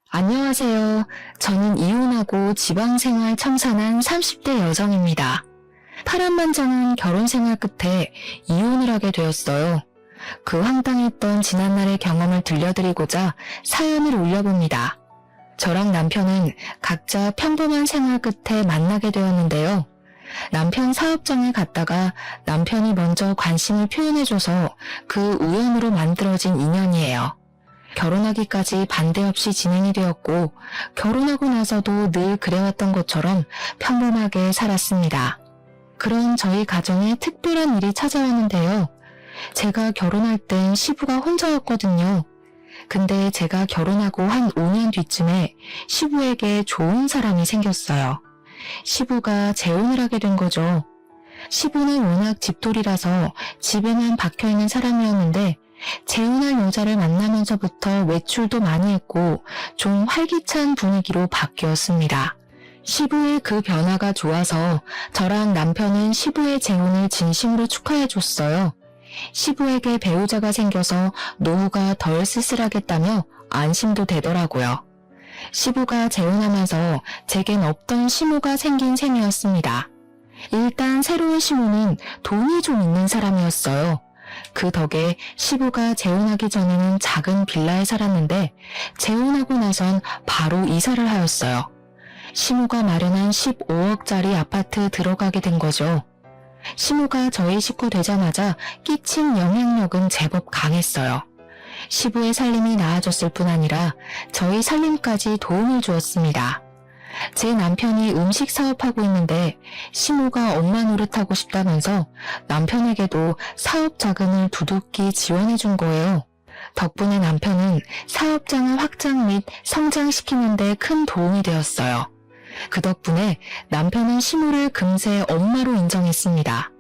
안녕하세요. 저는 이혼하고 지방생활 청산한 30대 여성입니다. 파란만장한 결혼생활 끝에 이혼을 하게 되었어요. 그 황당했던 지난날의 경험을 들려드리고자 사연을 올려봅니다. 저랑 남편은 각자 평범한 생활 끝에 만나게 되었는데요. 남편 사업장에 갔다가 남편이 먼저 관심을 표현해줘서 그 우연으로 만들어진 인연이에요. 결혼하기까지 반대 없이 진행이 되었고 결혼하고 나서도 늘 그래왔던 것처럼 평범하게 살았습니다. 그런 저희 가정에 특별한 일이 찾아왔는데요. 제가 결혼할 땐 시부가 혼자였거든요. 근데 제가 결혼하고 한 5년 뒤쯤에 시부에게 좋은 사람이 생겼어요. 시부가 재혼을 하게 된 거죠. 시부는 워낙 집돌이라서 집에만 박혀있는 사람이었는데 재혼할 여자를 만나면서부터 외출도 많이 했고 좀 활기찬 분위기로 바뀌었습니다. 시부의 그 변화가 좋아서 저랑 남편은 시부의 재혼을 진심으로 축하해줬어요. 시부에게 배우자가 생겨서 노후가 덜 쓸쓸하겠다며 안심도 되더라고요. 시부가 재혼하면서 제겐 없던 시무가 생긴 셈이었습니다. 일단 새로운 시무는 돈이 좀 있는 사람이었어요. 그 덕에 시부가 재혼하기 전에는 작은 빌라에 살았는데 재혼하고 나선 바로 이사를 하였어요. 시무가 마련한 15억짜리 아파트 들어가게 된 거죠. 시무가 저희 식구 되자마자 끼친 영향력은 제법 강했어요. 시부의 살림이 나아졌을 뿐 아니라 저희 살림까지 도움을 주었습니다. 제 남편이 음식 사업하고 있는데 시무가 엄마 노릇하고 싶다면서 남편에게도 사업 자금을 두둑히 지원해준 거예요. 덕분에 남편은 사업장을 확장 및 성장시키는 데 큰 도움이 되었어요. 그 덕분에 남편은 시무를 금세 엄마로 인정했습니다.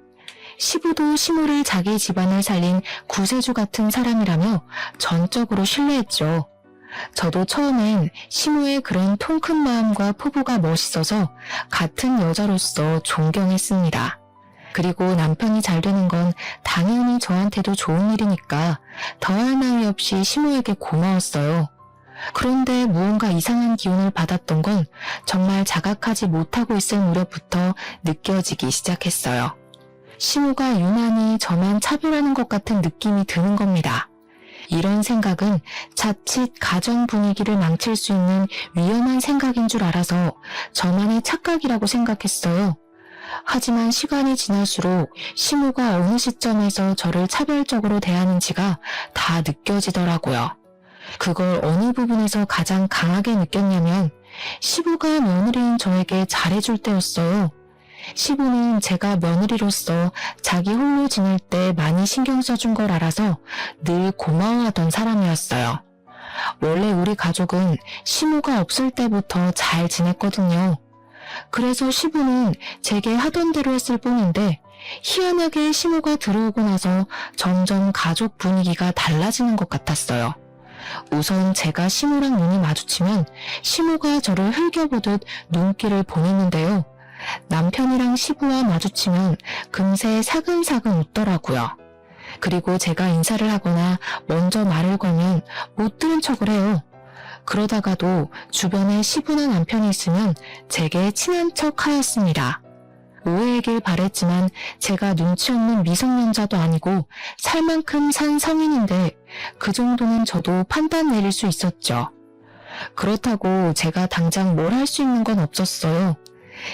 시부도 시무를 자기 집안을 살린 구세주 같은 사람이라며 전적으로 신뢰했죠. 저도 처음엔 시무의 그런 통 큰 마음과 포부가 멋있어서 같은 여자로서 존경했습니다. 그리고 남편이 잘 되는 건 당연히 저한테도 좋은 일이니까 더할 나위 없이 시무에게 고마웠어요. 그런데 무언가 이상한 기운을 받았던 건 정말 자각하지 못하고 있을 무렵부터 느껴지기 시작했어요. 시무가 유난히 저만 차별하는 것 같은 느낌이 드는 겁니다. 이런 생각은 자칫 가정 분위기를 망칠 수 있는 위험한 생각인 줄 알아서 저만의 착각이라고 생각했어요. 하지만 시간이 지날수록 시무가 어느 시점에서 저를 차별적으로 대하는지가 다 느껴지더라고요. 그걸 어느 부분에서 가장 강하게 느꼈냐면 시부가 며느리인 저에게 잘해줄 때였어요. 시부는 제가 며느리로서 자기 홀로 지낼 때 많이 신경 써준 걸 알아서 늘 고마워하던 사람이었어요. 원래 우리 가족은 시무가 없을 때부터 잘 지냈거든요. 그래서 시부는 제게 하던 대로 했을 뿐인데 희한하게 시무가 들어오고 나서 점점 가족 분위기가 달라지는 것 같았어요. 우선 제가 시무랑 눈이 마주치면 시무가 저를 흘겨보듯 눈길을 보냈는데요. 남편이랑 시부와 마주치면 금세 사근사근 웃더라고요. 그리고 제가 인사를 하거나 먼저 말을 걸면 못 들은 척을 해요. 그러다가도 주변에 시부나 남편이 있으면 제게 친한 척 하였습니다. 오해이길 바랬지만 제가 눈치 없는 미성년자도 아니고 살 만큼 산 성인인데 그 정도는 저도 판단 내릴 수 있었죠. 그렇다고 제가 당장 뭘 할 수 있는 건 없었어요.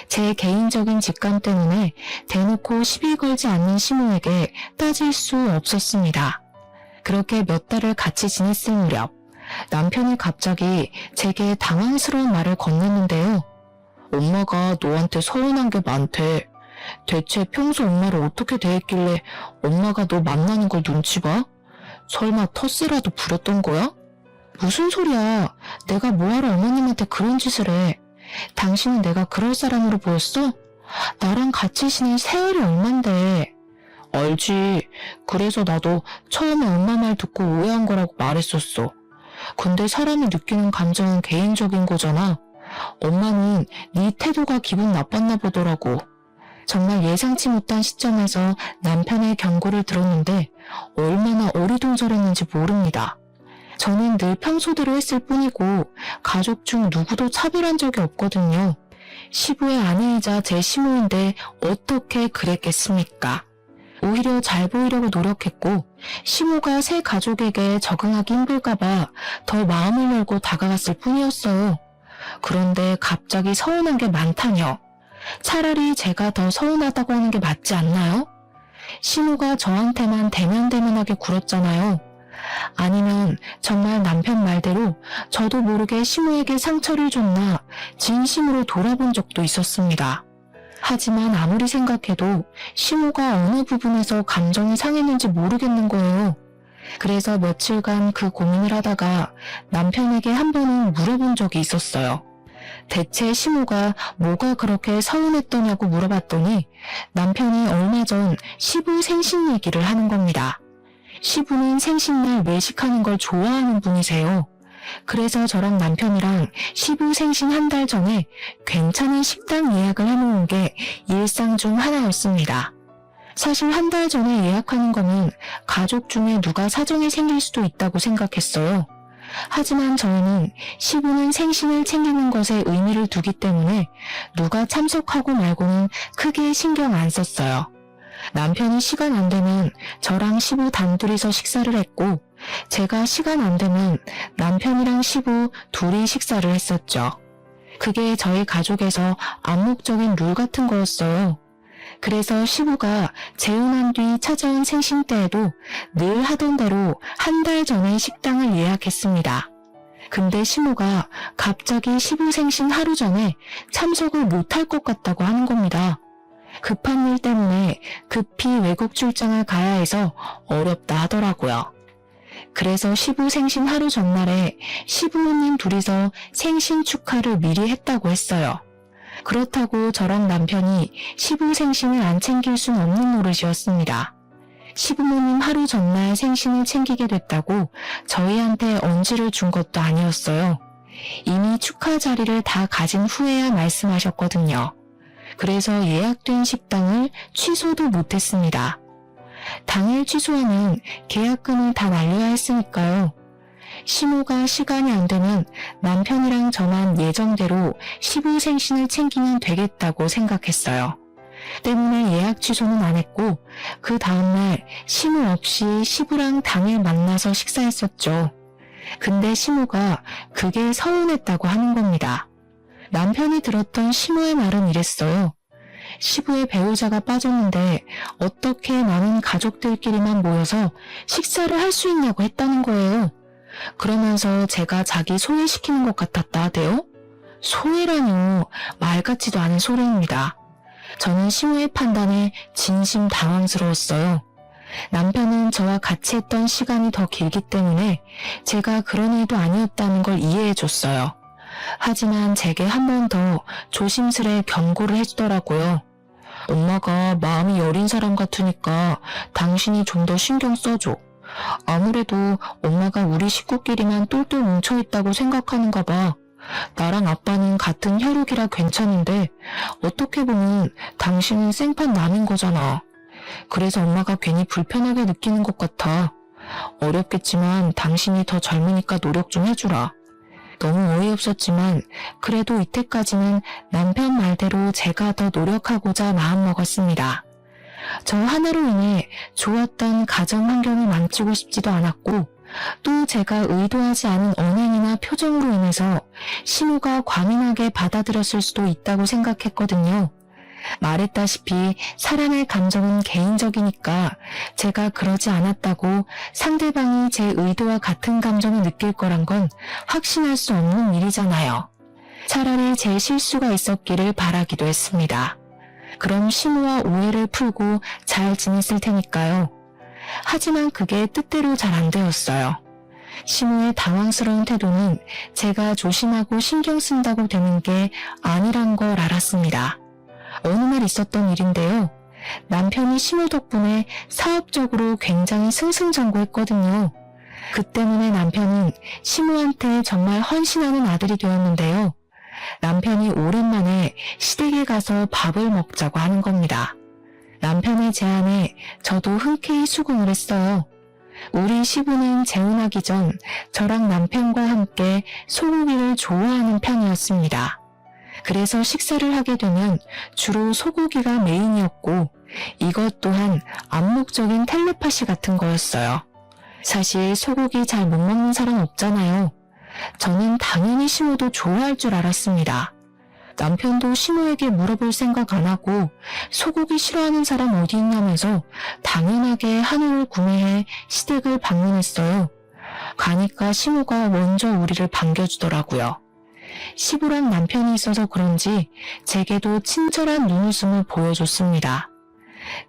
제 개인적인 직감 때문에 대놓고 시비 걸지 않는 시무에게 따질 수 없었습니다. 그렇게 몇 달을 같이 지냈을 무렵 남편이 갑자기 제게 당황스러운 말을 건넸는데요. 엄마가 너한테 서운한 게 많대. 대체 평소 엄마를 어떻게 대했길래 엄마가 너 만나는 걸 눈치 봐? 설마 텃세라도 부렸던 거야? 무슨 소리야. 내가 뭐하러 어머님한테 그런 짓을 해. 당신은 내가 그럴 사람으로 보였어? 나랑 같이 지낸 세월이 얼만데. 알지. 그래서 나도 처음에 엄마 말 듣고 오해한 거라고 말했었어. 근데 사람이 느끼는 감정은 개인적인 거잖아. 엄마는 네 태도가 기분 나빴나 보더라고. 정말 예상치 못한 시점에서 남편의 경고를 들었는데 얼마나 어리둥절했는지 모릅니다. 저는 늘 평소대로 했을 뿐이고 가족 중 누구도 차별한 적이 없거든요. 시부의 아내이자 제 시모인데 어떻게 그랬겠습니까? 오히려 잘 보이려고 노력했고 시모가 새 가족에게 적응하기 힘들까봐 더 마음을 열고 다가갔을 뿐이었어요. 그런데 갑자기 서운한 게 많다뇨. 차라리 제가 더 서운하다고 하는 게 맞지 않나요? 시모가 저한테만 대면대면하게 굴었잖아요. 아니면 정말 남편 말대로 저도 모르게 시모에게 상처를 줬나 진심으로 돌아본 적도 있었습니다. 하지만 아무리 생각해도 시모가 어느 부분에서 감정이 상했는지 모르겠는 거예요. 그래서 며칠간 그 고민을 하다가 남편에게 한 번은 물어본 적이 있었어요. 대체 시모가 뭐가 그렇게 서운했더냐고 물어봤더니 남편이 얼마 전 시부 생신 얘기를 하는 겁니다. 시부는 생신날 외식하는 걸 좋아하는 분이세요. 그래서 저랑 남편이랑 시부 생신 한 달 전에 괜찮은 식당 예약을 해놓은 게 일상 중 하나였습니다. 사실 한 달 전에 예약하는 거면 가족 중에 누가 사정이 생길 수도 있다고 생각했어요. 하지만 저희는 시부는 생신을 챙기는 것에 의미를 두기 때문에 누가 참석하고 말고는 크게 신경 안 썼어요. 남편이 시간 안 되면 저랑 시부 단둘이서 식사를 했고 제가 시간 안 되면 남편이랑 시부 둘이 식사를 했었죠. 그게 저희 가족에서 암묵적인 룰 같은 거였어요. 그래서 시부가 재혼한 뒤 찾아온 생신 때에도 늘 하던 대로 한 달 전에 식당을 예약했습니다. 근데 시모가 갑자기 시부 생신 하루 전에 참석을 못할 것 같다고 하는 겁니다. 급한 일 때문에 급히 외국 출장을 가야 해서 어렵다 하더라고요. 그래서 시부 생신 하루 전날에 시부모님 둘이서 생신 축하를 미리 했다고 했어요. 그렇다고 저랑 남편이 시부 생신을 안 챙길 순 없는 노릇이었습니다. 시부모님 하루 전날 생신을 챙기게 됐다고 저희한테 언지를 준 것도 아니었어요. 이미 축하 자리를 다 가진 후에야 말씀하셨거든요. 그래서 예약된 식당을 취소도 못했습니다. 당일 취소하면 계약금을 다 날려야 했으니까요. 시모가 시간이 안 되면 남편이랑 저만 예정대로 시부 생신을 챙기면 되겠다고 생각했어요. 때문에 예약 취소는 안 했고 그 다음날 시모 없이 시부랑 당일 만나서 식사했었죠. 근데 시모가 그게 서운했다고 하는 겁니다. 남편이 들었던 시모의 말은 이랬어요. 시부의 배우자가 빠졌는데 어떻게 많은 가족들끼리만 모여서 식사를 할 수 있냐고 했다는 거예요. 그러면서 제가 자기 소외시키는 것 같았다 하대요? 소외라뇨. 말 같지도 않은 소리입니다. 저는 시모의 판단에 진심 당황스러웠어요. 남편은 저와 같이 했던 시간이 더 길기 때문에 제가 그런 일도 아니었다는 걸 이해해줬어요. 하지만 제게 한 번 더 조심스레 경고를 해주더라고요. 엄마가 마음이 여린 사람 같으니까 당신이 좀 더 신경 써줘. 아무래도 엄마가 우리 식구끼리만 똘똘 뭉쳐있다고 생각하는가 봐. 나랑 아빠는 같은 혈육이라 괜찮은데 어떻게 보면 당신은 생판 남인 거잖아. 그래서 엄마가 괜히 불편하게 느끼는 것 같아. 어렵겠지만 당신이 더 젊으니까 노력 좀 해주라. 너무 어이없었지만 그래도 이때까지는 남편 말대로 제가 더 노력하고자 마음먹었습니다. 저 하나로 인해 좋았던 가정 환경을 망치고 싶지도 않았고 또 제가 의도하지 않은 언행이나 표정으로 인해서 시모가 과민하게 받아들였을 수도 있다고 생각했거든요. 말했다시피 사람의 감정은 개인적이니까 제가 그러지 않았다고 상대방이 제 의도와 같은 감정을 느낄 거란 건 확신할 수 없는 일이잖아요. 차라리 제 실수가 있었기를 바라기도 했습니다. 그럼 시모와 오해를 풀고 잘 지냈을 테니까요. 하지만 그게 뜻대로 잘 안 되었어요. 시모의 당황스러운 태도는 제가 조심하고 신경 쓴다고 되는 게 아니란 걸 알았습니다. 어느 날 있었던 일인데요. 남편이 시모 덕분에 사업적으로 굉장히 승승장구했거든요. 그 때문에 남편은 시모한테 정말 헌신하는 아들이 되었는데요. 남편이 오랜만에 시댁에 가서 밥을 먹자고 하는 겁니다. 남편의 제안에 저도 흔쾌히 수긍을 했어요. 우리 시부는 재혼하기 전 저랑 남편과 함께 소고기를 좋아하는 편이었습니다. 그래서 식사를 하게 되면 주로 소고기가 메인이었고 이것 또한 암묵적인 텔레파시 같은 거였어요. 사실 소고기 잘 못 먹는 사람 없잖아요. 저는 당연히 시모도 좋아할 줄 알았습니다. 남편도 시모에게 물어볼 생각 안 하고 소고기 싫어하는 사람 어디 있냐면서 당연하게 한우를 구매해 시댁을 방문했어요. 가니까 시모가 먼저 우리를 반겨주더라고요. 시부랑 남편이 있어서 그런지 제게도 친절한 눈웃음을 보여줬습니다.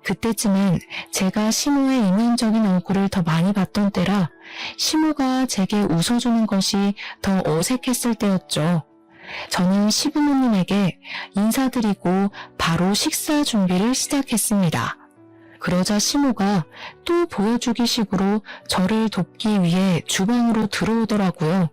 그때쯤엔 제가 시모의 이면적인 얼굴을 더 많이 봤던 때라 시모가 제게 웃어주는 것이 더 어색했을 때였죠. 저는 시부모님에게 인사드리고 바로 식사 준비를 시작했습니다. 그러자 시모가 또 보여주기 식으로 저를 돕기 위해 주방으로 들어오더라고요.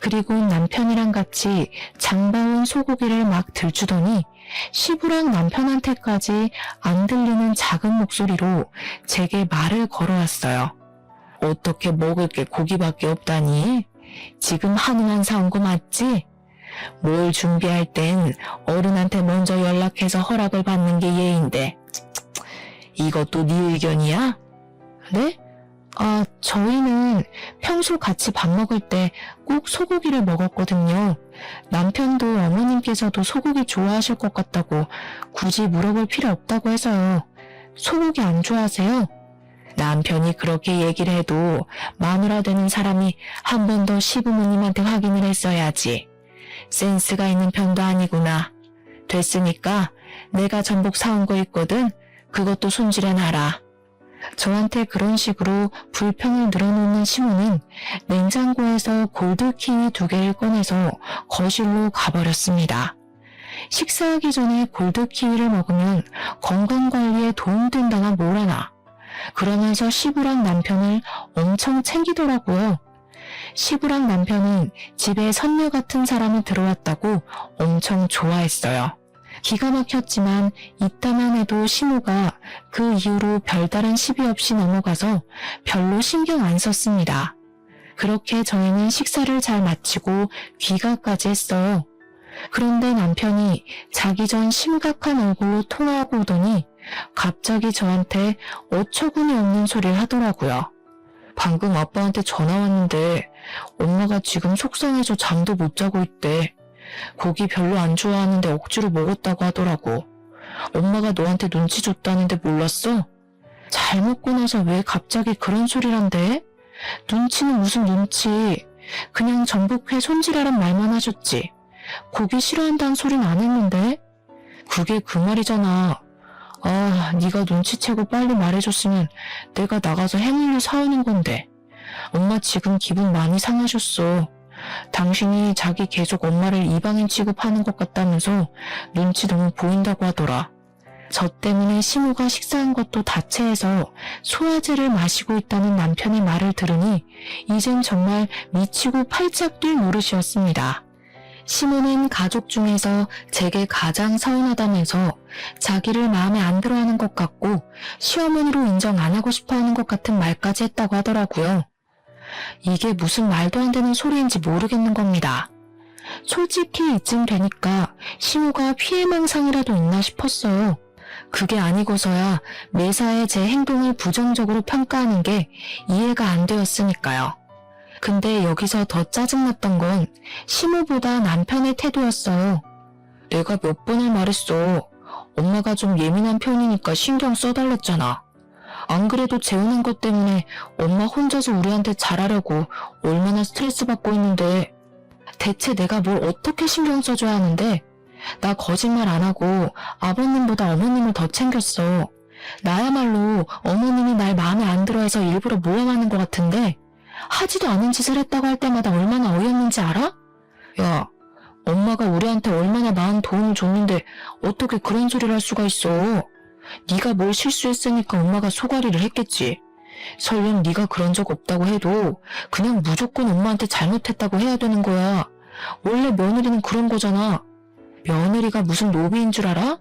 그리고 남편이랑 같이 장봐온 소고기를 막 들추더니 시부랑 남편한테까지 안 들리는 작은 목소리로 제게 말을 걸어왔어요. 어떻게 먹을 게 고기밖에 없다니? 지금 한우만 사온 거 맞지? 뭘 준비할 땐 어른한테 먼저 연락해서 허락을 받는 게 예인데 이것도 네 의견이야? 네? 저희는 평소 같이 밥 먹을 때 꼭 소고기를 먹었거든요. 남편도 어머님께서도 소고기 좋아하실 것 같다고 굳이 물어볼 필요 없다고 해서요. 소고기 안 좋아하세요? 남편이 그렇게 얘기를 해도 마누라 되는 사람이 한 번 더 시부모님한테 확인을 했어야지. 센스가 있는 편도 아니구나. 됐으니까 내가 전복 사온 거 있거든. 그것도 손질해놔라. 저한테 그런 식으로 불평을 늘어놓는 시모는 냉장고에서 골드키위 2개를 꺼내서 거실로 가버렸습니다. 식사하기 전에 골드키위를 먹으면 건강관리에 도움된다나 뭐라나. 그러면서 시부랑 남편을 엄청 챙기더라고요. 시부랑 남편은 집에 선녀 같은 사람이 들어왔다고 엄청 좋아했어요. 기가 막혔지만 이따만 해도 시모가 그 이후로 별다른 시비 없이 넘어가서 별로 신경 안 썼습니다. 그렇게 저희는 식사를 잘 마치고 귀가까지 했어요. 그런데 남편이 자기 전 심각한 얼굴로 통화하고 오더니 갑자기 저한테 어처구니 없는 소리를 하더라고요. 방금 아빠한테 전화 왔는데 엄마가 지금 속상해서 잠도 못 자고 있대. 고기 별로 안 좋아하는데 억지로 먹었다고 하더라고. 엄마가 너한테 눈치 줬다는데 몰랐어? 잘 먹고 나서 왜 갑자기 그런 소리를 한대? 눈치는 무슨 눈치. 그냥 전복회 손질하란 말만 하셨지. 고기 싫어한다는 소린 안 했는데? 그게 그 말이잖아. 네가 눈치채고 빨리 말해줬으면 내가 나가서 해물류 사오는 건데. 엄마 지금 기분 많이 상하셨어. 당신이 자기 계속 엄마를 이방인 취급하는 것 같다면서 눈치 너무 보인다고 하더라. 저 때문에 시모가 식사한 것도 다체해서 소화제를 마시고 있다는 남편의 말을 들으니 이젠 정말 미치고 팔짝 뛸 노릇이었습니다. 시모는 가족 중에서 제게 가장 서운하다면서 자기를 마음에 안 들어하는 것 같고 시어머니로 인정 안 하고 싶어하는 것 같은 말까지 했다고 하더라고요. 이게 무슨 말도 안 되는 소리인지 모르겠는 겁니다. 솔직히 이쯤 되니까 시모가 피해망상이라도 있나 싶었어요. 그게 아니고서야 매사에 제 행동을 부정적으로 평가하는 게 이해가 안 되었으니까요. 근데 여기서 더 짜증났던 건 시모보다 남편의 태도였어요. 내가 몇 번을 말했어. 엄마가 좀 예민한 편이니까 신경 써달랬잖아. 안 그래도 재혼한 것 때문에 엄마 혼자서 우리한테 잘하려고 얼마나 스트레스 받고 있는데 대체 내가 뭘 어떻게 신경 써줘야 하는데? 나 거짓말 안 하고 아버님보다 어머님을 더 챙겼어. 나야말로 어머님이 날 마음에 안 들어해서 일부러 모함하는 것 같은데 하지도 않은 짓을 했다고 할 때마다 얼마나 어이없는지 알아? 야, 엄마가 우리한테 얼마나 많은 도움을 줬는데 어떻게 그런 소리를 할 수가 있어? 네가 뭘 실수했으니까 엄마가 소가리를 했겠지. 설령 네가 그런 적 없다고 해도 그냥 무조건 엄마한테 잘못했다고 해야 되는 거야. 원래 며느리는 그런 거잖아. 며느리가 무슨 노비인 줄 알아?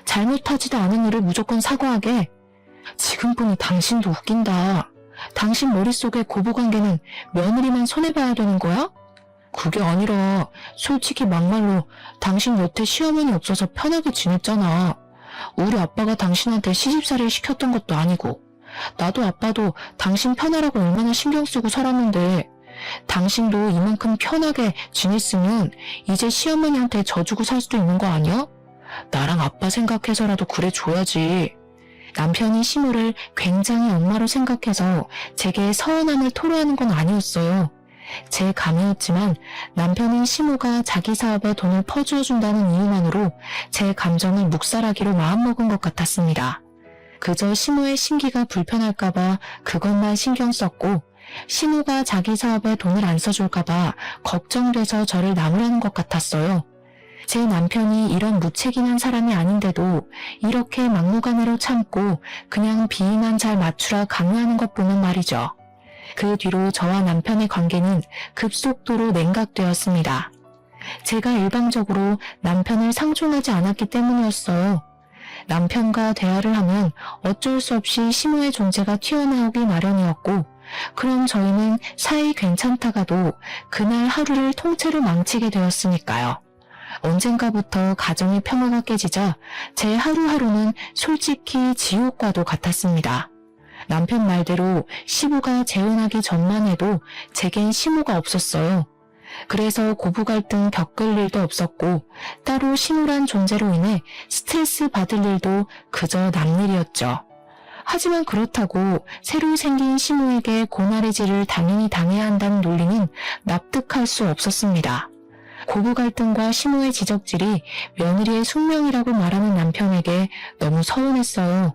잘못하지도 않은 일을 무조건 사과하게. 지금 보니 당신도 웃긴다. 당신 머릿속에 고부관계는 며느리만 손해봐야 되는 거야? 그게 아니라 솔직히 막말로 당신 여태 시어머니 없어서 편하게 지냈잖아. 우리 아빠가 당신한테 시집살이를 시켰던 것도 아니고 나도 아빠도 당신 편하라고 얼마나 신경 쓰고 살았는데 당신도 이만큼 편하게 지냈으면 이제 시어머니한테 져주고 살 수도 있는 거 아니야? 나랑 아빠 생각해서라도 그래 줘야지. 남편이 시모를 굉장히 엄마로 생각해서 제게 서운함을 토로하는 건 아니었어요. 제 감이었지만 남편은 시모가 자기 사업에 돈을 퍼주어준다는 이유만으로 제 감정을 묵살하기로 마음먹은 것 같았습니다. 그저 시모의 심기가 불편할까봐 그것만 신경 썼고 시모가 자기 사업에 돈을 안 써줄까봐 걱정돼서 저를 나무라는 것 같았어요. 제 남편이 이런 무책임한 사람이 아닌데도 이렇게 막무가내로 참고 그냥 비위만 잘 맞추라 강요하는 것 보면 말이죠. 그 뒤로 저와 남편의 관계는 급속도로 냉각되었습니다. 제가 일방적으로 남편을 상종하지 않았기 때문이었어요. 남편과 대화를 하면 어쩔 수 없이 시모의 존재가 튀어나오기 마련이었고 그럼 저희는 사이 괜찮다가도 그날 하루를 통째로 망치게 되었으니까요. 언젠가부터 가정의 평화가 깨지자 제 하루하루는 솔직히 지옥과도 같았습니다. 남편 말대로 시부가 재혼하기 전만 해도 제겐 시모가 없었어요. 그래서 고부 갈등 겪을 일도 없었고 따로 시무란 존재로 인해 스트레스 받을 일도 그저 남일이었죠. 하지만 그렇다고 새로 생긴 시모에게 고나리질을 당연히 당해야 한다는 논리는 납득할 수 없었습니다. 고부 갈등과 시모의 지적질이 며느리의 숙명이라고 말하는 남편에게 너무 서운했어요.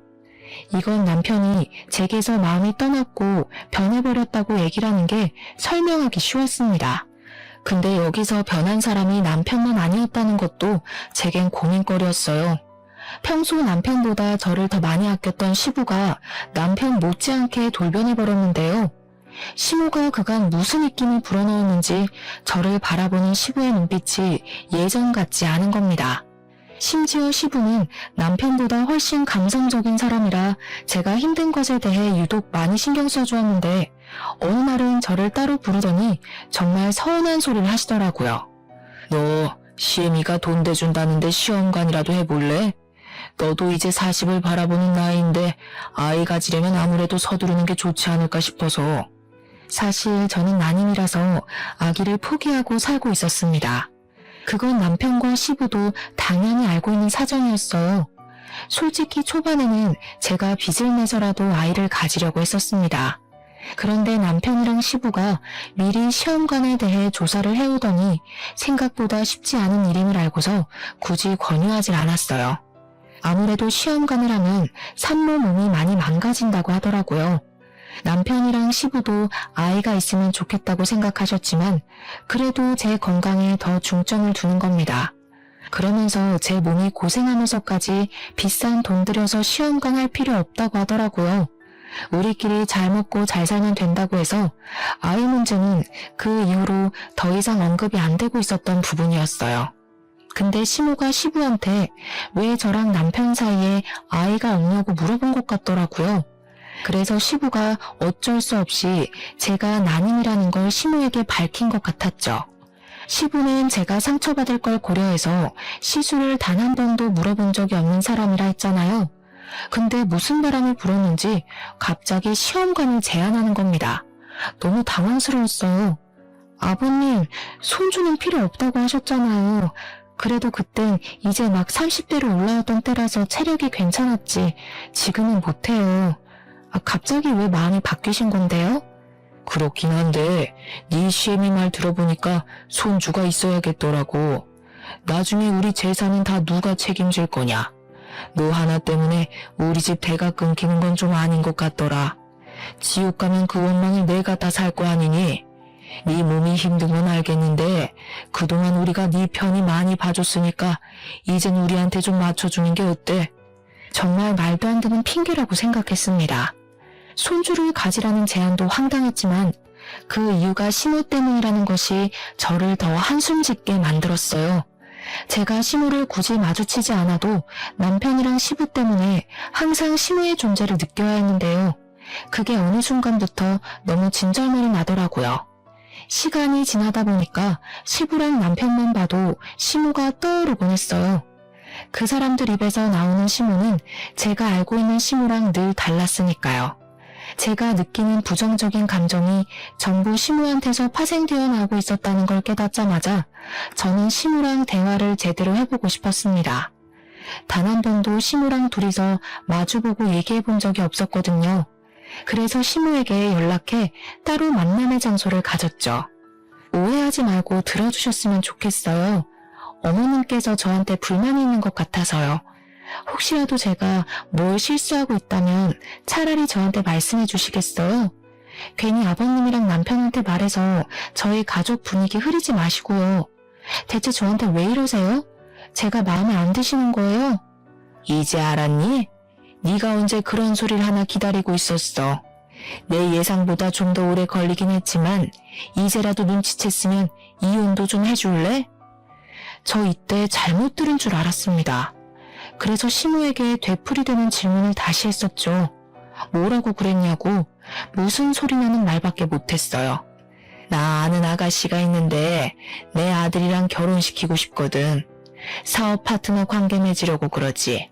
이건 남편이 제게서 마음이 떠났고 변해버렸다고 얘기를 하는 게 설명하기 쉬웠습니다. 근데 여기서 변한 사람이 남편만 아니었다는 것도 제겐 고민거리였어요. 평소 남편보다 저를 더 많이 아꼈던 시부가 남편 못지않게 돌변해버렸는데요. 시모가 그간 무슨 입김을 불어넣었는지 저를 바라보는 시부의 눈빛이 예전 같지 않은 겁니다. 심지어 시부는 남편보다 훨씬 감성적인 사람이라 제가 힘든 것에 대해 유독 많이 신경 써주었는데 어느 날은 저를 따로 부르더니 정말 서운한 소리를 하시더라고요. 너 시애미가 돈 대준다는데 시험관이라도 해볼래? 너도 이제 40을 바라보는 나이인데 아이 가지려면 아무래도 서두르는 게 좋지 않을까 싶어서. 사실 저는 난임이라서 아기를 포기하고 살고 있었습니다. 그건 남편과 시부도 당연히 알고 있는 사정이었어요. 솔직히 초반에는 제가 빚을 내서라도 아이를 가지려고 했었습니다. 그런데 남편이랑 시부가 미리 시험관에 대해 조사를 해오더니 생각보다 쉽지 않은 일임을 알고서 굳이 권유하지 않았어요. 아무래도 시험관을 하면 산모 몸이 많이 망가진다고 하더라고요. 남편이랑 시부도 아이가 있으면 좋겠다고 생각하셨지만 그래도 제 건강에 더 중점을 두는 겁니다. 그러면서 제 몸이 고생하면서까지 비싼 돈 들여서 시험관 할 필요 없다고 하더라고요. 우리끼리 잘 먹고 잘 살면 된다고 해서 아이 문제는 그 이후로 더 이상 언급이 안 되고 있었던 부분이었어요. 근데 시모가 시부한테 왜 저랑 남편 사이에 아이가 없냐고 물어본 것 같더라고요. 그래서 시부가 어쩔 수 없이 제가 난임이라는 걸 시모에게 밝힌 것 같았죠. 시부는 제가 상처받을 걸 고려해서 시술을 단 한 번도 물어본 적이 없는 사람이라 했잖아요. 근데 무슨 바람이 불었는지 갑자기 시험관을 제안하는 겁니다. 너무 당황스러웠어요. 아버님, 손주는 필요 없다고 하셨잖아요. 그래도 그땐 이제 막 30대로 올라왔던 때라서 체력이 괜찮았지. 지금은 못해요. 갑자기 왜 마음이 바뀌신 건데요? 그렇긴 한데 네 시애미 말 들어보니까 손주가 있어야겠더라고. 나중에 우리 재산은 다 누가 책임질 거냐? 너 하나 때문에 우리 집 대가 끊기는 건 좀 아닌 것 같더라. 지옥 가면 그 원망을 내가 다 살 거 아니니? 네 몸이 힘든 건 알겠는데 그동안 우리가 네 편이 많이 봐줬으니까 이젠 우리한테 좀 맞춰주는 게 어때? 정말 말도 안 되는 핑계라고 생각했습니다. 손주를 가지라는 제안도 황당했지만 그 이유가 시모 때문이라는 것이 저를 더 한숨 짓게 만들었어요. 제가 시모를 굳이 마주치지 않아도 남편이랑 시부 때문에 항상 시모의 존재를 느껴야 했는데요. 그게 어느 순간부터 너무 진절머리 나더라고요. 시간이 지나다 보니까 시부랑 남편만 봐도 시무가 떠오르곤 했어요. 그 사람들 입에서 나오는 시무는 제가 알고 있는 시무랑 늘 달랐으니까요. 제가 느끼는 부정적인 감정이 전부 시무한테서 파생되어 나오고 있었다는 걸 깨닫자마자 저는 시무랑 대화를 제대로 해보고 싶었습니다. 단 한 번도 시무랑 둘이서 마주보고 얘기해 본 적이 없었거든요. 그래서 시무에게 연락해 따로 만남의 장소를 가졌죠. 오해하지 말고 들어주셨으면 좋겠어요. 어머님께서 저한테 불만이 있는 것 같아서요. 혹시라도 제가 뭘 실수하고 있다면 차라리 저한테 말씀해 주시겠어요? 괜히 아버님이랑 남편한테 말해서 저희 가족 분위기 흐리지 마시고요. 대체 저한테 왜 이러세요? 제가 마음에 안 드시는 거예요? 이제 알았니? 네가 언제 그런 소리를 하나 기다리고 있었어. 내 예상보다 좀 더 오래 걸리긴 했지만 이제라도 눈치챘으면 이혼도 좀 해줄래? 저 이때 잘못 들은 줄 알았습니다. 그래서 시무에게 되풀이되는 질문을 다시 했었죠. 뭐라고 그랬냐고 무슨 소리냐는 말밖에 못했어요. 나 아는 아가씨가 있는데 내 아들이랑 결혼시키고 싶거든. 사업 파트너 관계 맺으려고 그러지.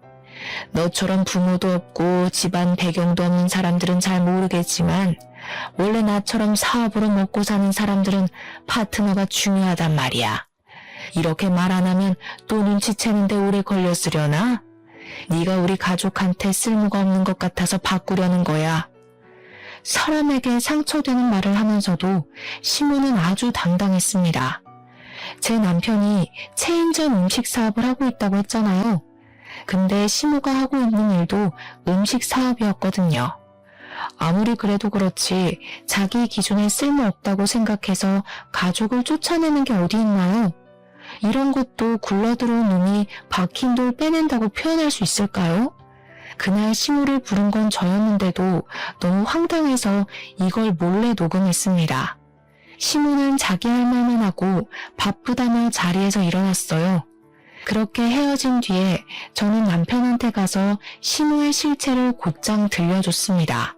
너처럼 부모도 없고 집안 배경도 없는 사람들은 잘 모르겠지만 원래 나처럼 사업으로 먹고 사는 사람들은 파트너가 중요하단 말이야. 이렇게 말 안 하면 또 눈치채는데 오래 걸렸으려나? 네가 우리 가족한테 쓸모가 없는 것 같아서 바꾸려는 거야. 사람에게 상처되는 말을 하면서도 시무는 아주 당당했습니다. 제 남편이 체인점 음식 사업을 하고 있다고 했잖아요. 근데 시무가 하고 있는 일도 음식 사업이었거든요. 아무리 그래도 그렇지 자기 기준에 쓸모없다고 생각해서 가족을 쫓아내는 게 어디 있나요? 이런 것도 굴러들어온 놈이 박힌 돌 빼낸다고 표현할 수 있을까요? 그날 시무를 부른 건 저였는데도 너무 황당해서 이걸 몰래 녹음했습니다. 시무는 자기 할 말만 하고 바쁘다며 자리에서 일어났어요. 그렇게 헤어진 뒤에 저는 남편한테 가서 시무의 실체를 곧장 들려줬습니다.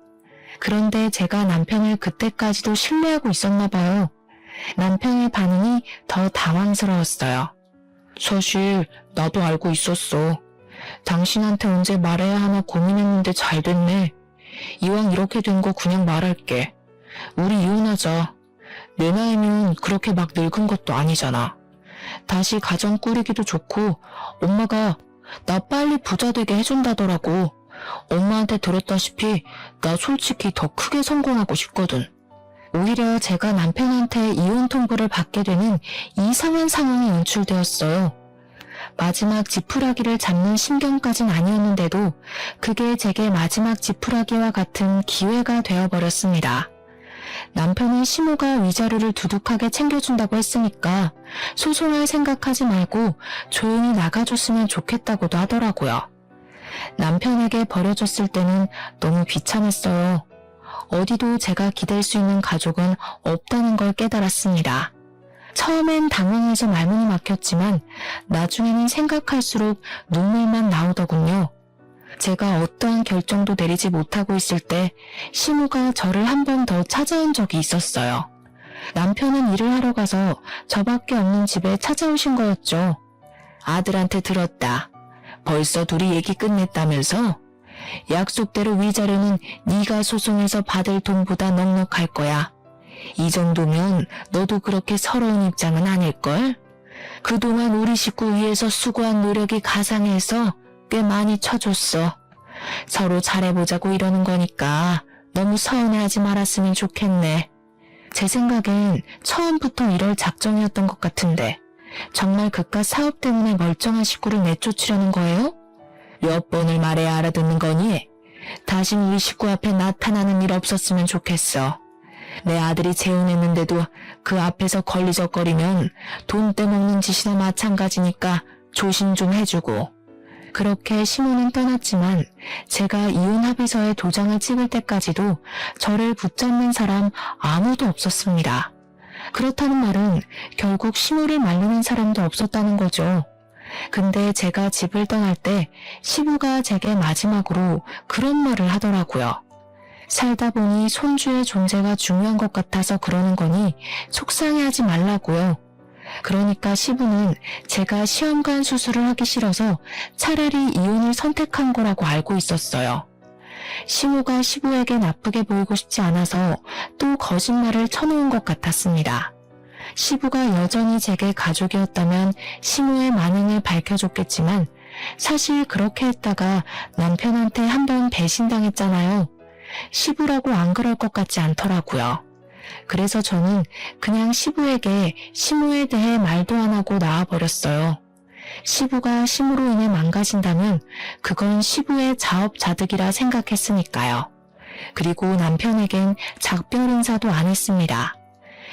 그런데 제가 남편을 그때까지도 신뢰하고 있었나 봐요. 남편의 반응이 더 당황스러웠어요. 사실 나도 알고 있었어. 당신한테 언제 말해야 하나 고민했는데 잘 됐네. 이왕 이렇게 된 거 그냥 말할게. 우리 이혼하자. 내 나이면 그렇게 막 늙은 것도 아니잖아. 다시 가정 꾸리기도 좋고 엄마가 나 빨리 부자 되게 해준다더라고. 엄마한테 들었다시피 나 솔직히 더 크게 성공하고 싶거든. 오히려 제가 남편한테 이혼 통보를 받게 되는 이상한 상황이 연출되었어요. 마지막 지푸라기를 잡는 심경까진 아니었는데도 그게 제게 마지막 지푸라기와 같은 기회가 되어버렸습니다. 남편은 시무가 위자료를 두둑하게 챙겨준다고 했으니까 소송할 생각하지 말고 조용히 나가줬으면 좋겠다고도 하더라고요. 남편에게 버려졌을 때는 너무 비참했어요. 어디도 제가 기댈 수 있는 가족은 없다는 걸 깨달았습니다. 처음엔 당황해서 말문이 막혔지만 나중에는 생각할수록 눈물만 나오더군요. 제가 어떠한 결정도 내리지 못하고 있을 때 시무가 저를 한 번 더 찾아온 적이 있었어요. 남편은 일을 하러 가서 저밖에 없는 집에 찾아오신 거였죠. 아들한테 들었다. 벌써 둘이 얘기 끝냈다면서? 약속대로 위자료는 네가 소송해서 받을 돈보다 넉넉할 거야. 이 정도면 너도 그렇게 서러운 입장은 아닐걸? 그동안 우리 식구 위해서 수고한 노력이 가상해서 꽤 많이 쳐줬어. 서로 잘해보자고 이러는 거니까 너무 서운해하지 말았으면 좋겠네. 제 생각엔 처음부터 이럴 작정이었던 것 같은데 정말 그깟 사업 때문에 멀쩡한 식구를 내쫓으려는 거예요? 몇 번을 말해야 알아듣는 거니? 다신 우리 식구 앞에 나타나는 일 없었으면 좋겠어. 내 아들이 재혼했는데도 그 앞에서 걸리적거리면 돈 떼먹는 짓이나 마찬가지니까 조심 좀 해주고. 그렇게 시무는 떠났지만 제가 이혼 합의서에 도장을 찍을 때까지도 저를 붙잡는 사람 아무도 없었습니다. 그렇다는 말은 결국 시무를 말리는 사람도 없었다는 거죠. 근데 제가 집을 떠날 때 시부가 제게 마지막으로 그런 말을 하더라고요. 살다 보니 손주의 존재가 중요한 것 같아서 그러는 거니 속상해하지 말라고요. 그러니까 시부는 제가 시험관 수술을 하기 싫어서 차라리 이혼을 선택한 거라고 알고 있었어요. 시모가 시부에게 나쁘게 보이고 싶지 않아서 또 거짓말을 쳐놓은 것 같았습니다. 시부가 여전히 제게 가족이었다면 시모의 만행을 밝혀줬겠지만 사실 그렇게 했다가 남편한테 한번 배신당했잖아요. 시부라고 안 그럴 것 같지 않더라고요. 그래서 저는 그냥 시부에게 시모에 대해 말도 안 하고 나와버렸어요. 시부가 시모로 인해 망가진다면 그건 시부의 자업자득이라 생각했으니까요. 그리고 남편에겐 작별 인사도 안 했습니다.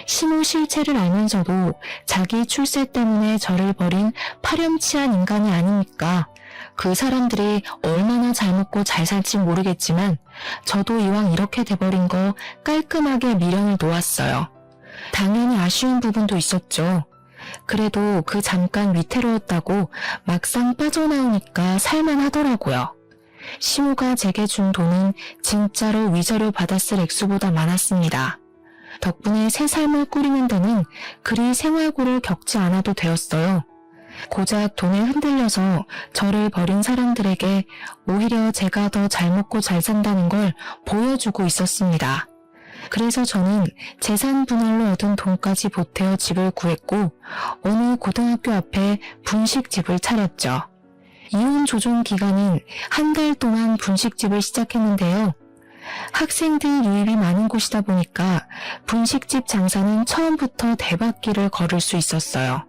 시모 실체를 알면서도 자기 출세 때문에 저를 버린 파렴치한 인간이 아닙니까? 그 사람들이 얼마나 잘 먹고 잘 살지 모르겠지만 저도 이왕 이렇게 돼버린 거 깔끔하게 미련을 놓았어요. 당연히 아쉬운 부분도 있었죠. 그래도 그 잠깐 위태로웠다고 막상 빠져나오니까 살만하더라고요. 시모가 제게 준 돈은 진짜로 위자료 받았을 액수보다 많았습니다. 덕분에 새 삶을 꾸리는 데는 그리 생활고를 겪지 않아도 되었어요. 고작 돈에 흔들려서 저를 버린 사람들에게 오히려 제가 더 잘 먹고 잘 산다는 걸 보여주고 있었습니다. 그래서 저는 재산 분할로 얻은 돈까지 보태어 집을 구했고 어느 고등학교 앞에 분식집을 차렸죠. 이혼 조정 기간인 한 달 동안 분식집을 시작했는데요. 학생들 유입이 많은 곳이다 보니까 분식집 장사는 처음부터 대박기를 걸을 수 있었어요.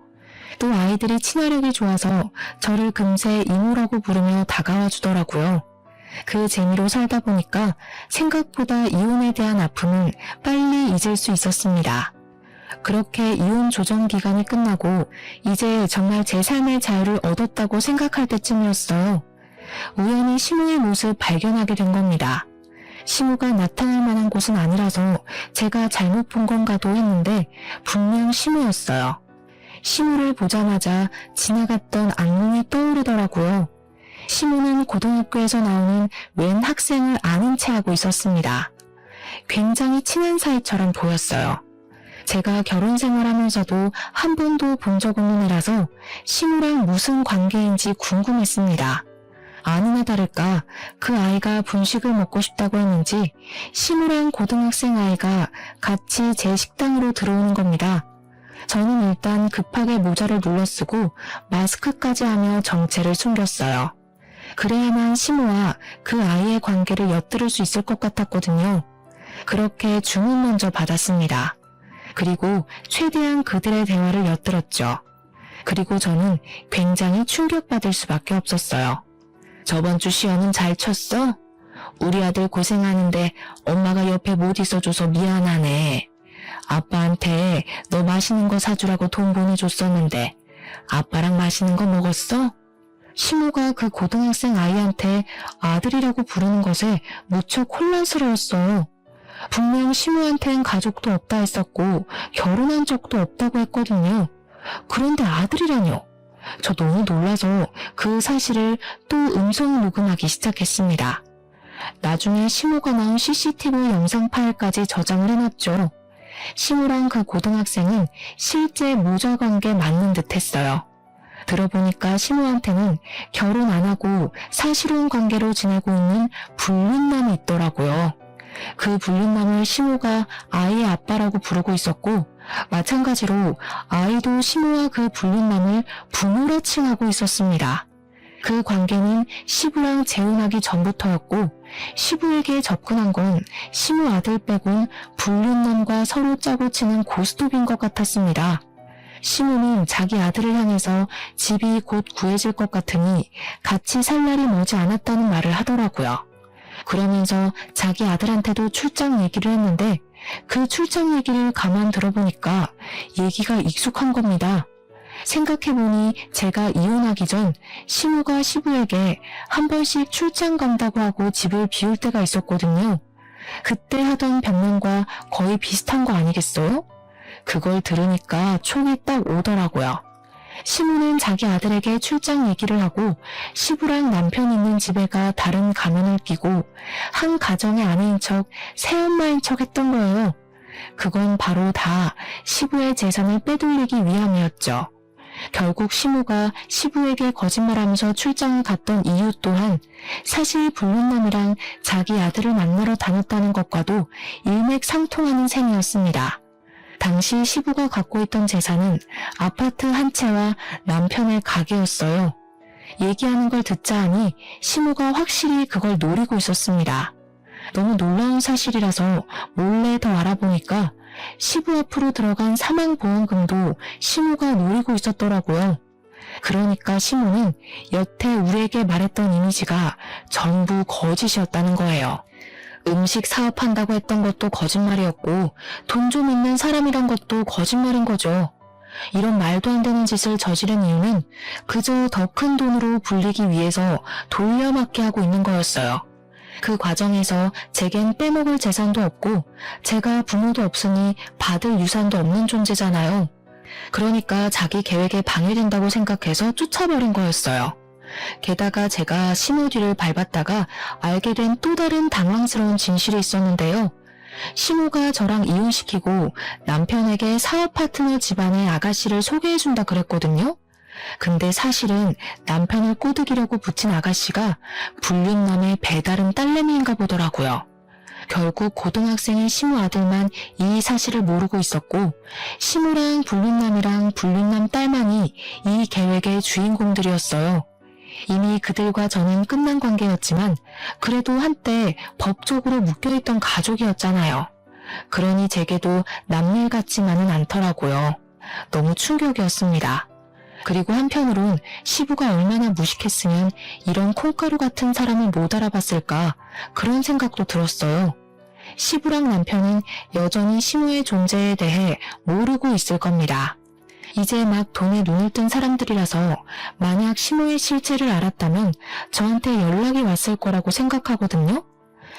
또 아이들이 친화력이 좋아서 저를 금세 이모라고 부르며 다가와 주더라고요. 그 재미로 살다 보니까 생각보다 이혼에 대한 아픔은 빨리 잊을 수 있었습니다. 그렇게 이혼 조정 기간이 끝나고 이제 정말 제 삶의 자유를 얻었다고 생각할 때쯤이었어요. 우연히 시모의 모습 발견하게 된 겁니다. 시모가 나타날 만한 곳은 아니라서 제가 잘못 본 건가도 했는데 분명 시모였어요. 시모를 보자마자 지나갔던 악몽이 떠오르더라고요. 시모는 고등학교에서 나오는 웬 학생을 아는 체 하고 있었습니다. 굉장히 친한 사이처럼 보였어요. 제가 결혼 생활하면서도 한 번도 본 적 없는 애라서 시모랑 무슨 관계인지 궁금했습니다. 아니나 다를까 그 아이가 분식을 먹고 싶다고 했는지 시모랑 고등학생 아이가 같이 제 식당으로 들어오는 겁니다. 저는 일단 급하게 모자를 눌러쓰고 마스크까지 하며 정체를 숨겼어요. 그래야만 시모와 그 아이의 관계를 엿들을 수 있을 것 같았거든요. 그렇게 주문 먼저 받았습니다. 그리고 최대한 그들의 대화를 엿들었죠. 그리고 저는 굉장히 충격받을 수밖에 없었어요. 저번 주 시험은 잘 쳤어? 우리 아들 고생하는데 엄마가 옆에 못 있어줘서 미안하네. 아빠한테 너 맛있는 거 사주라고 돈 보내줬었는데 아빠랑 맛있는 거 먹었어? 시모가 그 고등학생 아이한테 아들이라고 부르는 것에 무척 혼란스러웠어요. 분명 시모한텐 가족도 없다 했었고 결혼한 적도 없다고 했거든요. 그런데 아들이라뇨. 저 너무 놀라서 그 사실을 또 음성 녹음하기 시작했습니다. 나중에 시모가 나온 CCTV 영상 파일까지 저장을 해놨죠. 시모랑 그 고등학생은 실제 모자 관계 맞는 듯 했어요. 들어보니까 시모한테는 결혼 안 하고 사실혼 관계로 지내고 있는 불륜남이 있더라고요. 그 불륜남을 시모가 아이의 아빠라고 부르고 있었고 마찬가지로 아이도 시모와 그 불륜남을 부모로 칭하고 있었습니다. 그 관계는 시부랑 재혼하기 전부터였고 시부에게 접근한 건 시모 아들 빼곤 불륜남과 서로 짜고 치는 고스톱인 것 같았습니다. 시모는 자기 아들을 향해서 집이 곧 구해질 것 같으니 같이 살 날이 머지 않았다는 말을 하더라고요. 그러면서 자기 아들한테도 출장 얘기를 했는데 그 출장 얘기를 가만 들어보니까 얘기가 익숙한 겁니다. 생각해보니 제가 이혼하기 전 시모가 시부에게 한 번씩 출장 간다고 하고 집을 비울 때가 있었거든요. 그때 하던 변명과 거의 비슷한 거 아니겠어요? 그걸 들으니까 촉이 딱 오더라고요. 시무는 자기 아들에게 출장 얘기를 하고 시부랑 남편 있는 집에 가 다른 가면을 끼고 한 가정의 아내인 척 새엄마인 척 했던 거예요. 그건 바로 다 시부의 재산을 빼돌리기 위함이었죠. 결국 시무가 시부에게 거짓말하면서 출장을 갔던 이유 또한 사실 불륜남이랑 자기 아들을 만나러 다녔다는 것과도 일맥상통하는 셈이었습니다. 당시 시부가 갖고 있던 재산은 아파트 한 채와 남편의 가게였어요. 얘기하는 걸 듣자 하니 시무가 확실히 그걸 노리고 있었습니다. 너무 놀라운 사실이라서 몰래 더 알아보니까 시부 앞으로 들어간 사망보험금도 시무가 노리고 있었더라고요. 그러니까 시무는 여태 우리에게 말했던 이미지가 전부 거짓이었다는 거예요. 음식 사업한다고 했던 것도 거짓말이었고 돈 좀 있는 사람이란 것도 거짓말인 거죠. 이런 말도 안 되는 짓을 저지른 이유는 그저 더 큰 돈으로 불리기 위해서 돌려막기 하고 있는 거였어요. 그 과정에서 제겐 빼먹을 재산도 없고 제가 부모도 없으니 받을 유산도 없는 존재잖아요. 그러니까 자기 계획에 방해된다고 생각해서 쫓아버린 거였어요. 게다가 제가 시무 뒤를 밟았다가 알게 된 또 다른 당황스러운 진실이 있었는데요. 시무가 저랑 이혼시키고 남편에게 사업 파트너 집안의 아가씨를 소개해준다 그랬거든요. 근데 사실은 남편을 꼬드기려고 붙인 아가씨가 불륜남의 배다른 딸내미인가 보더라고요. 결국 고등학생인 시무 아들만 이 사실을 모르고 있었고 시무랑 불륜남이랑 불륜남 딸만이 이 계획의 주인공들이었어요. 이미 그들과 저는 끝난 관계였지만 그래도 한때 법적으로 묶여있던 가족이었잖아요. 그러니 제게도 남일 같지만은 않더라고요. 너무 충격이었습니다. 그리고 한편으론 시부가 얼마나 무식했으면 이런 콩가루 같은 사람을 못 알아봤을까 그런 생각도 들었어요. 시부랑 남편은 여전히 시무의 존재에 대해 모르고 있을 겁니다. 이제 막 돈에 눈을 뜬 사람들이라서 만약 시무의 실체를 알았다면 저한테 연락이 왔을 거라고 생각하거든요.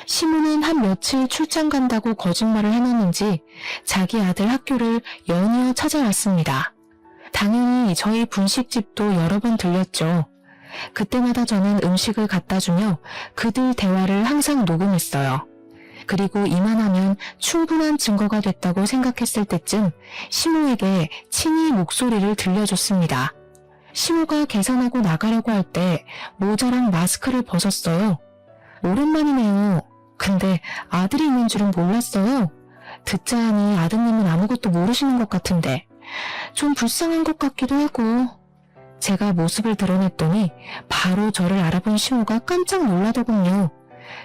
시무는 한 며칠 출장 간다고 거짓말을 해놨는지 자기 아들 학교를 연이어 찾아왔습니다. 당연히 저희 분식집도 여러 번 들렸죠. 그때마다 저는 음식을 갖다 주며 그들 대화를 항상 녹음했어요. 그리고 이만하면 충분한 증거가 됐다고 생각했을 때쯤 시무에게 친히 목소리를 들려줬습니다. 시무가 계산하고 나가려고 할 때 모자랑 마스크를 벗었어요. 오랜만이네요. 근데 아들이 있는 줄은 몰랐어요. 듣자 하니 아드님은 아무것도 모르시는 것 같은데 좀 불쌍한 것 같기도 하고. 제가 모습을 드러냈더니 바로 저를 알아본 시무가 깜짝 놀라더군요.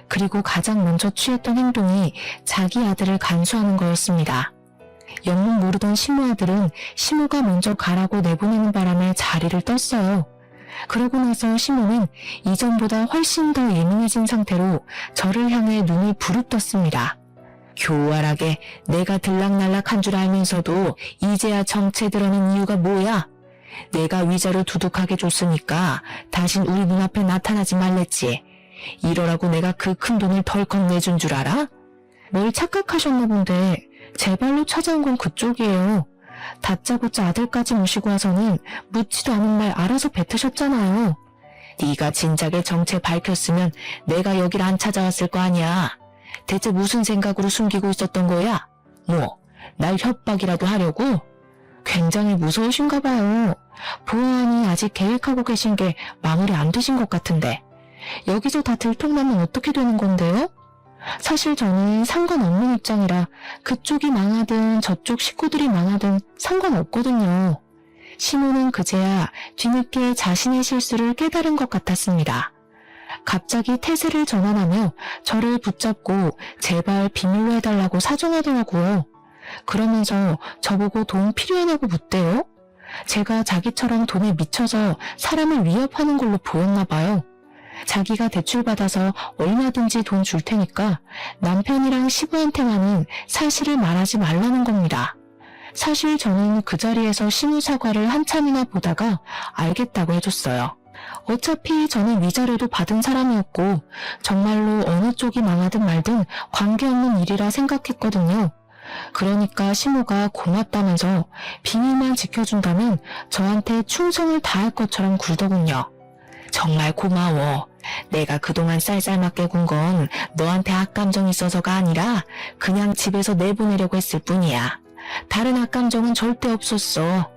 그리고 가장 먼저 취했던 행동이 자기 아들을 간수하는 거였습니다. 영문 모르던 시무 아들은 시무가 먼저 가라고 내보내는 바람에 자리를 떴어요. 그러고 나서 시무는 이전보다 훨씬 더 예민해진 상태로 저를 향해 눈을 부릅떴습니다. 교활하게 내가 들락날락한 줄 알면서도 이제야 정체 드러낸 이유가 뭐야? 내가 위자료 두둑하게 줬으니까 다신 우리 눈앞에 나타나지 말랬지. 이러라고 내가 그 큰 돈을 덜컥 내준 줄 알아? 뭘 착각하셨나 본데 제 발로 찾아온 건 그쪽이에요. 다짜고짜 아들까지 모시고 와서는 묻지도 않은 말 알아서 뱉으셨잖아요. 네가 진작에 정체 밝혔으면 내가 여길 안 찾아왔을 거 아니야. 대체 무슨 생각으로 숨기고 있었던 거야? 뭐, 날 협박이라도 하려고? 굉장히 무서우신가 봐요. 보아하니 아직 계획하고 계신 게 마무리 안 되신 것 같은데. 여기서 다 들통나면 어떻게 되는 건데요? 사실 저는 상관없는 입장이라 그쪽이 망하든 저쪽 식구들이 망하든 상관없거든요. 시무는 그제야 뒤늦게 자신의 실수를 깨달은 것 같았습니다. 갑자기 태세를 전환하며 저를 붙잡고 제발 비밀로 해달라고 사정하더라고요. 그러면서 저보고 돈 필요하냐고 묻대요. 제가 자기처럼 돈에 미쳐서 사람을 위협하는 걸로 보였나 봐요. 자기가 대출받아서 얼마든지 돈 줄 테니까 남편이랑 시부한테만은 사실을 말하지 말라는 겁니다. 사실 저는 그 자리에서 시무 사과를 한참이나 보다가 알겠다고 해줬어요. 어차피 저는 위자료도 받은 사람이었고 정말로 어느 쪽이 망하든 말든 관계없는 일이라 생각했거든요. 그러니까 시모가 고맙다면서 비밀만 지켜준다면 저한테 충성을 다할 것처럼 굴더군요. 정말 고마워. 내가 그동안 쌀쌀맞게 군 건 너한테 악감정 있어서가 아니라 그냥 집에서 내보내려고 했을 뿐이야. 다른 악감정은 절대 없었어.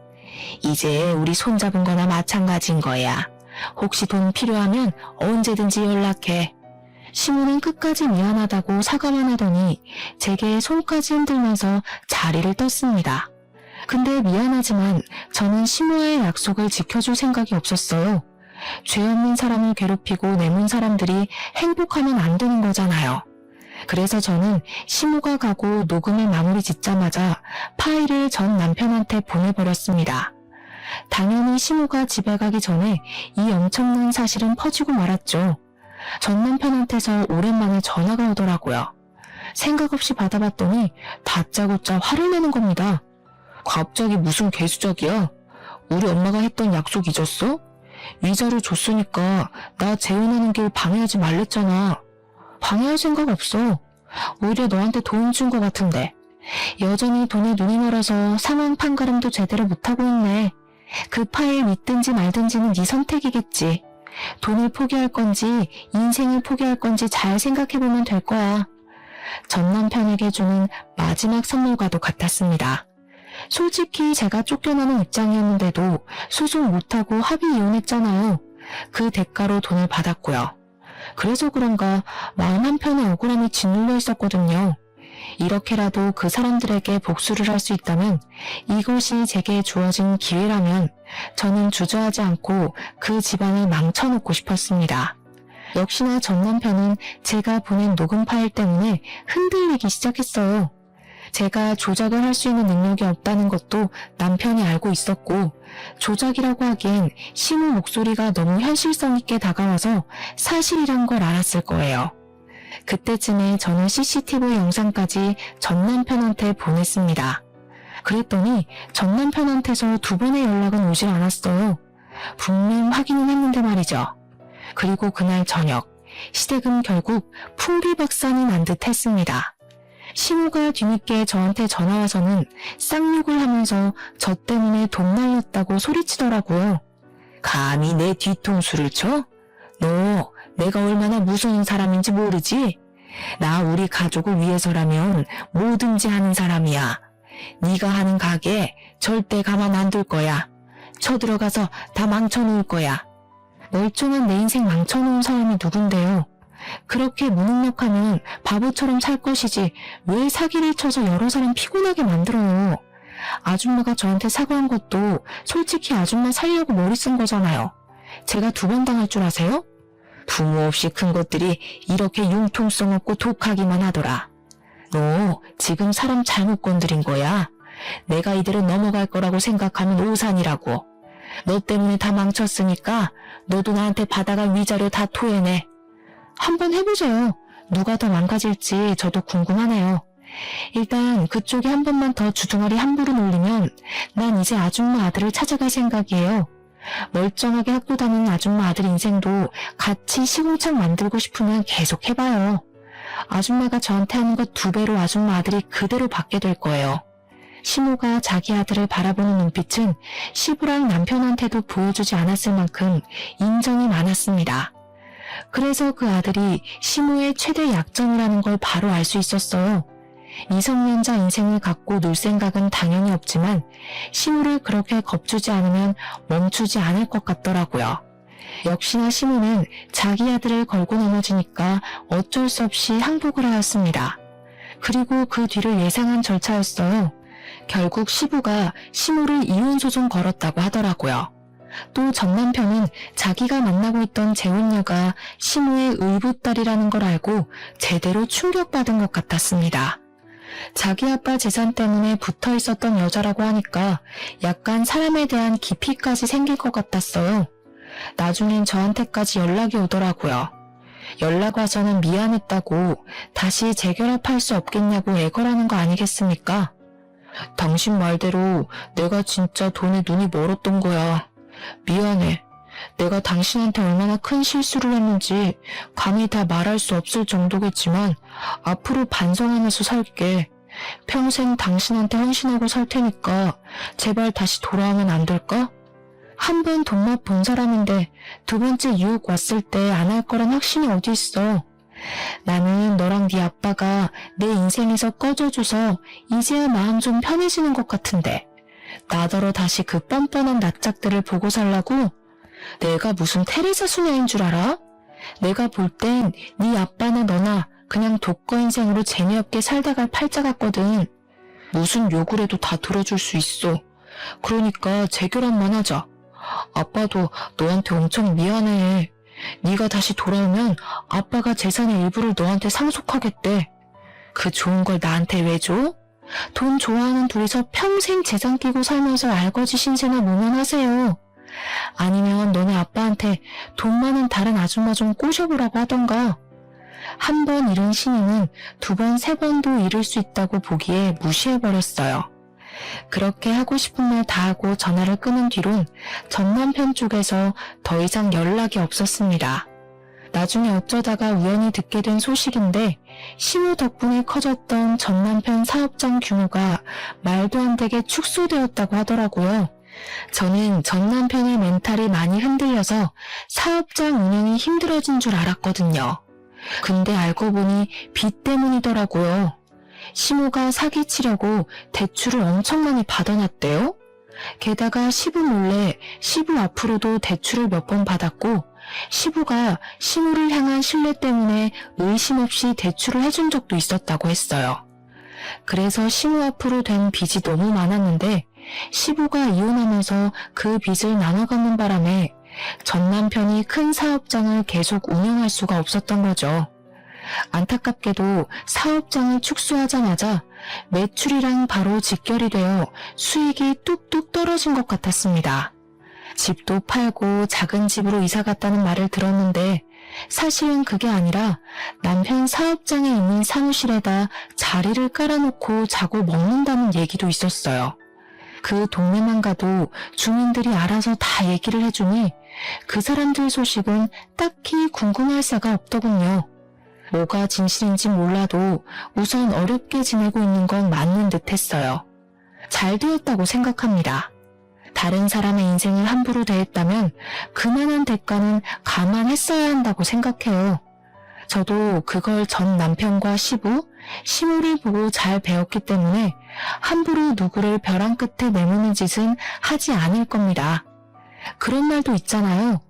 이제 우리 손잡은 거나 마찬가지인 거야. 혹시 돈 필요하면 언제든지 연락해. 시모는 끝까지 미안하다고 사과만 하더니 제게 손까지 흔들면서 자리를 떴습니다. 근데 미안하지만 저는 시모의 약속을 지켜줄 생각이 없었어요. 죄 없는 사람을 괴롭히고 내몬 사람들이 행복하면 안 되는 거잖아요. 그래서 저는 시모가 가고 녹음을 마무리 짓자마자 파일을 전 남편한테 보내버렸습니다. 당연히 시모가 집에 가기 전에 이 엄청난 사실은 퍼지고 말았죠. 전 남편한테서 오랜만에 전화가 오더라고요. 생각 없이 받아봤더니 다짜고짜 화를 내는 겁니다. 갑자기 무슨 개수작이야? 우리 엄마가 했던 약속 잊었어? 위자료 줬으니까 나 재혼하는 길 방해하지 말랬잖아. 방해할 생각 없어. 오히려 너한테 도움 준 것 같은데. 여전히 돈에 눈이 멀어서 상황 판가름도 제대로 못하고 있네. 그 파일 믿든지 말든지는 네 선택이겠지. 돈을 포기할 건지 인생을 포기할 건지 잘 생각해보면 될 거야. 전 남편에게 주는 마지막 선물과도 같았습니다. 솔직히 제가 쫓겨나는 입장이었는데도 소송 못하고 합의 이혼했잖아요. 그 대가로 돈을 받았고요. 그래서 그런가 마음 한편에 억울함이 짓눌려 있었거든요. 이렇게라도 그 사람들에게 복수를 할 수 있다면, 이것이 제게 주어진 기회라면 저는 주저하지 않고 그 집안을 망쳐놓고 싶었습니다. 역시나 전 남편은 제가 보낸 녹음 파일 때문에 흔들리기 시작했어요. 제가 조작을 할 수 있는 능력이 없다는 것도 남편이 알고 있었고, 조작이라고 하기엔 시모 목소리가 너무 현실성 있게 다가와서 사실이란 걸 알았을 거예요. 그때쯤에 저는 CCTV 영상까지 전 남편한테 보냈습니다. 그랬더니 전 남편한테서 2번의 연락은 오질 않았어요. 분명 확인은 했는데 말이죠. 그리고 그날 저녁, 시댁은 결국 풍비박산이 난 듯 했습니다. 시모가 뒤늦게 저한테 전화와서는 쌍욕을 하면서 저 때문에 돈 날렸다고 소리치더라고요. 감히 내 뒤통수를 쳐? 너 내가 얼마나 무서운 사람인지 모르지? 나 우리 가족을 위해서라면 뭐든지 하는 사람이야. 네가 하는 가게 절대 가만 안 둘 거야. 쳐들어가서 다 망쳐놓을 거야. 멀쩡한 내 인생 망쳐놓은 사람이 누군데요? 그렇게 무능력하면 바보처럼 살 것이지 왜 사기를 쳐서 여러 사람 피곤하게 만들어요. 아줌마가 저한테 사과한 것도 솔직히 아줌마 살려고 머리 쓴 거잖아요. 제가 2번 당할 줄 아세요? 부모 없이 큰 것들이 이렇게 융통성 없고 독하기만 하더라. 너 지금 사람 잘못 건드린 거야. 내가 이대로 넘어갈 거라고 생각하면 오산이라고. 너 때문에 다 망쳤으니까 너도 나한테 받아갈 위자료 다 토해내. 한번 해보세요. 누가 더 망가질지 저도 궁금하네요. 일단 그쪽이 한 번만 더 주둥아리 함부로 놀리면 난 이제 아줌마 아들을 찾아갈 생각이에요. 멀쩡하게 학교 다니는 아줌마 아들 인생도 같이 시궁창 만들고 싶으면 계속 해봐요. 아줌마가 저한테 하는 것 2배로 아줌마 아들이 그대로 받게 될 거예요. 시모가 자기 아들을 바라보는 눈빛은 시부랑 남편한테도 보여주지 않았을 만큼 인정이 많았습니다. 그래서 그 아들이 시모의 최대 약점이라는 걸 바로 알 수 있었어요. 미성년자 인생을 갖고 놀 생각은 당연히 없지만 시모를 그렇게 겁주지 않으면 멈추지 않을 것 같더라고요. 역시나 시모는 자기 아들을 걸고 넘어지니까 어쩔 수 없이 항복을 하였습니다. 그리고 그 뒤를 예상한 절차였어요. 결국 시부가 시모를 이혼소송 걸었다고 하더라고요. 또 전 남편은 자기가 만나고 있던 재혼녀가 시모의 의붓딸이라는 걸 알고 제대로 충격받은 것 같았습니다. 자기 아빠 재산 때문에 붙어 있었던 여자라고 하니까 약간 사람에 대한 깊이까지 생길 것 같았어요. 나중엔 저한테까지 연락이 오더라고요. 연락 와서는 미안했다고 다시 재결합할 수 없겠냐고 애걸하는 거 아니겠습니까? 당신 말대로 내가 진짜 돈에 눈이 멀었던 거야. 미안해. 내가 당신한테 얼마나 큰 실수를 했는지 감히 다 말할 수 없을 정도겠지만 앞으로 반성하면서 살게. 평생 당신한테 헌신하고 살 테니까 제발 다시 돌아오면 안 될까? 한 번 돈맛 본 사람인데 두 번째 유혹 왔을 때 안 할 거란 확신이 어디 있어. 나는 너랑 네 아빠가 내 인생에서 꺼져줘서 이제야 마음 좀 편해지는 것 같은데 나더러 다시 그 뻔뻔한 낯짝들을 보고 살라고? 내가 무슨 테레사 수녀인 줄 알아? 내가 볼 땐 네 아빠나 너나 그냥 독거 인생으로 재미없게 살다 갈 팔자 같거든. 무슨 욕을 해도 다 들어줄 수 있어. 그러니까 재결합만 하자. 아빠도 너한테 엄청 미안해. 네가 다시 돌아오면 아빠가 재산의 일부를 너한테 상속하겠대. 그 좋은 걸 나한테 왜 줘? 돈 좋아하는 둘이서 평생 재산 끼고 살면서 알거지 신세나 모면하세요. 아니면 너네 아빠한테 돈 많은 다른 아줌마 좀 꼬셔보라고 하던가. 한 번 잃은 신임은 두 번, 세 번도 잃을 수 있다고 보기에 무시해버렸어요. 그렇게 하고 싶은 말 다 하고 전화를 끊은 뒤론 전 남편 쪽에서 더 이상 연락이 없었습니다. 나중에 어쩌다가 우연히 듣게 된 소식인데 시무 덕분에 커졌던 전 남편 사업장 규모가 말도 안 되게 축소되었다고 하더라고요. 저는 전 남편의 멘탈이 많이 흔들려서 사업장 운영이 힘들어진 줄 알았거든요. 근데 알고 보니 빚 때문이더라고요. 시모가 사기치려고 대출을 엄청 많이 받아놨대요. 게다가 시부 몰래 시부 앞으로도 대출을 몇 번 받았고 시부가 시모를 향한 신뢰 때문에 의심 없이 대출을 해준 적도 있었다고 했어요. 그래서 시모 앞으로 된 빚이 너무 많았는데 시부가 이혼하면서 그 빚을 나눠 갚는 바람에 전 남편이 큰 사업장을 계속 운영할 수가 없었던 거죠. 안타깝게도 사업장을 축소하자마자 매출이랑 바로 직결이 되어 수익이 뚝뚝 떨어진 것 같았습니다. 집도 팔고 작은 집으로 이사 갔다는 말을 들었는데 사실은 그게 아니라 남편 사업장에 있는 사무실에다 자리를 깔아놓고 자고 먹는다는 얘기도 있었어요. 그 동네만 가도 주민들이 알아서 다 얘기를 해주니 그 사람들 소식은 딱히 궁금할 새가 없더군요. 뭐가 진실인지 몰라도 우선 어렵게 지내고 있는 건 맞는 듯 했어요. 잘 되었다고 생각합니다. 다른 사람의 인생을 함부로 대했다면 그만한 대가는 감안했어야 한다고 생각해요. 저도 그걸 전 남편과 시부, 시모를 보고 잘 배웠기 때문에 함부로 누구를 벼랑 끝에 내모는 짓은 하지 않을 겁니다. 그런 말도 있잖아요.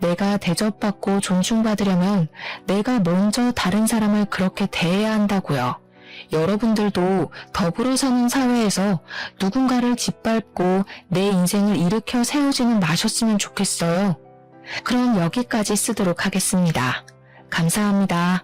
내가 대접받고 존중받으려면 내가 먼저 다른 사람을 그렇게 대해야 한다고요. 여러분들도 더불어 사는 사회에서 누군가를 짓밟고 내 인생을 일으켜 세우지는 마셨으면 좋겠어요. 그럼 여기까지 쓰도록 하겠습니다. 감사합니다.